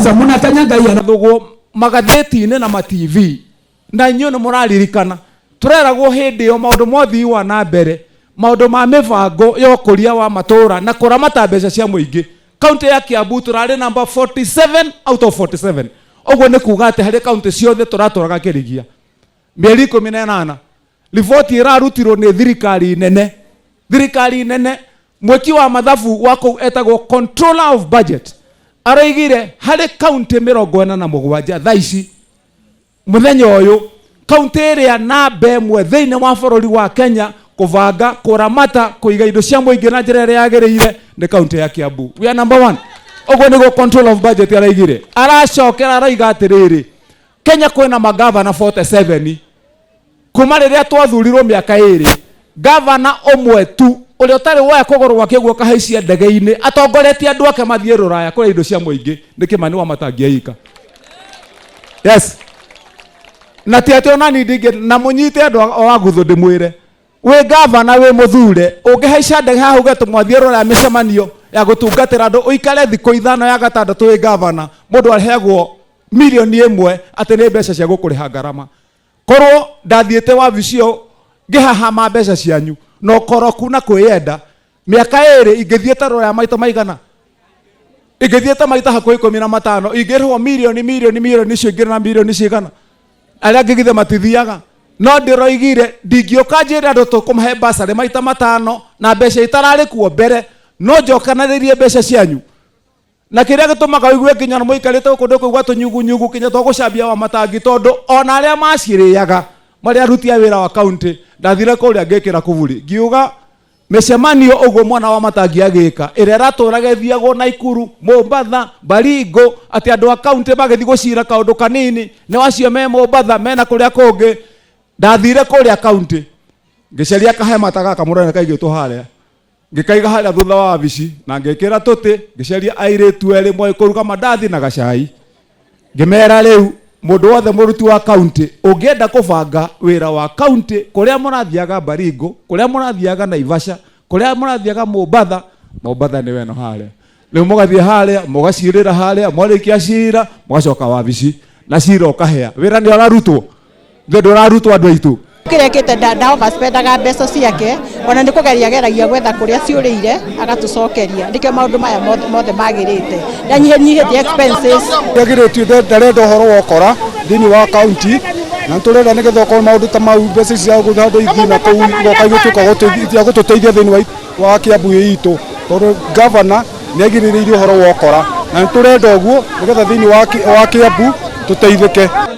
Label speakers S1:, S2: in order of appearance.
S1: Sasa munakanyanga yana
S2: thugo magatheti-inĩ na ma TV na inyuĩ nĩ mũraririkana tureragwo hĩndĩ ĩyo maũndũ mothii wa na mbere, maũndũ ma mĩbango ya ũkũria wa matũra na kũramata mbeca cia mũingĩ. Kaunti ya Kiambu turarĩ number 47 out of 47. Ũguo nĩ kuga atĩ harĩ kaunti ciothe turatũraga kĩrigia. Mĩeri 18 riboti ĩrarutirwo nĩ thirikari nene mweki wa mathabu wa kũu etagwo controller of budget aroigire harĩ kaunti 47 thaa ici mũthenya ũyũ kaunti ĩrĩa namba ĩmwe thĩinĩ wa bũrũri wa Kenya kũbanga kũramata kũiga indo cia mũingĩ na njĩra ĩrĩa yagĩrĩire nĩ kaunti ya Kiambu. We are number 1. Ũguo nĩguo control of budget araigire. Aracokera aroiga atĩrĩrĩ, Kenya kwĩna magavana 47. Kuma rĩrĩa twathurirwo mĩaka ĩrĩ, gavana ũmwe tu ũrĩa ũtarĩ woya kũgũrũ gwake guo kahaicia ndege-inĩ atongoretie andũ ake mathiĩ Rũraya kũrĩa indo cia mũingĩ nĩ Kĩmani wa Matangiaika. Yes. Na ti atĩ onani ndingĩ na mũnyite andũ o agutho ndĩmwĩre wĩ gavana wĩ mũthure ũngĩhaica ndege haha uge tũmwathiĩ Rũraya mĩcemanio ya gũtungatĩra andũ ũikare thikũ 5 ya gatandatũ wĩ gavana, mũndũ aheagwo milioni 1 atĩ nĩ mbeca cia gũkũrĩha ngarama. Korwo ndathiĩte wabici ĩyo ngĩhahama mbeca cianyu no koroku na kwĩyenda mĩaka 2 ingĩthiĩte Rũraya maita maigana? Ingĩthiĩte maita hakuhĩ 15 ingĩrĩhwo milioni icio ingĩ na milioni cigana? Arĩa ngĩgithe matithiaga. No ndĩroigire ndingĩũka njĩre andũ tũkũmahe basarĩ maita 5 na mbeca itararĩ kuo mbere, no njokanĩrĩrie mbeca cianyu. Na kĩrĩa gĩtũmaga ũigue nginya mũikarĩte gũkũ ndĩkũigua tũnyugunyugu kinya twagũcambia wa matangi tondũ ona arĩa macirĩaga marĩa aruti a wĩra wa kaunti ndathire kũrĩa ngĩkĩra kuburi ngiuga mĩcemanio ũguo mwana wa Matangi agĩka ĩrĩa ĩratũraga ĩthiagwo Naikuru, Mombatha, Baringo atĩ andũ a kaunti magĩthiĩ gũcira kaũndũ kanini nĩ wacio me Mombatha mena kũrĩa kũngĩ. Ndathire kũrĩa kaunti ngĩcaria kahema ta gaka mũrene kaigĩtwo harĩa ngĩkaiga harĩa thutha wa wabici na ngĩkĩra tũtĩ ngĩcaria airĩtu erĩ moĩ kũruga mandathi na gacai. Ngĩmera rĩu mũndũ wothe mũruti wa kaunti ũngĩenda kũbanga wĩra wa kaunti kũrĩa mũrathiaga Baringo, kũrĩa mũrathiaga Naivasha, kũrĩa mũrathiaga Mombatha nĩ weno harĩa. Rĩu mũgathiĩ harĩa mũgacirĩra harĩa mwarĩkia cira mũgacoka wabici na cira ũkahĩa. Wĩra nĩ ũrarutwo ndũrarutwo andũ aitũ.
S3: Kirekete nda overspendaga mbeca ciake ona nĩ kũgeria geragia gwetha kũrĩa ciũrĩire agatucokeria. Nĩkĩo maũndũ maya mothe magĩrĩte nyihĩtie expenses.
S4: Ndagĩrĩtio ndarenda ũhoro wa ũkora thĩinĩ wa kaunti na tũrenda nĩgetha ũkorwo maũndũ ta mau mbeca cia gũthanda igina kũu goka igũtuĩka gũtũteithia thĩinĩ wa Kiambu itũ tondũ gavana nĩ agirĩrĩirie ũhoro wa ũkora na tũrenda ũguo nĩgetha thĩinĩ wa Kiambu tũteithĩke.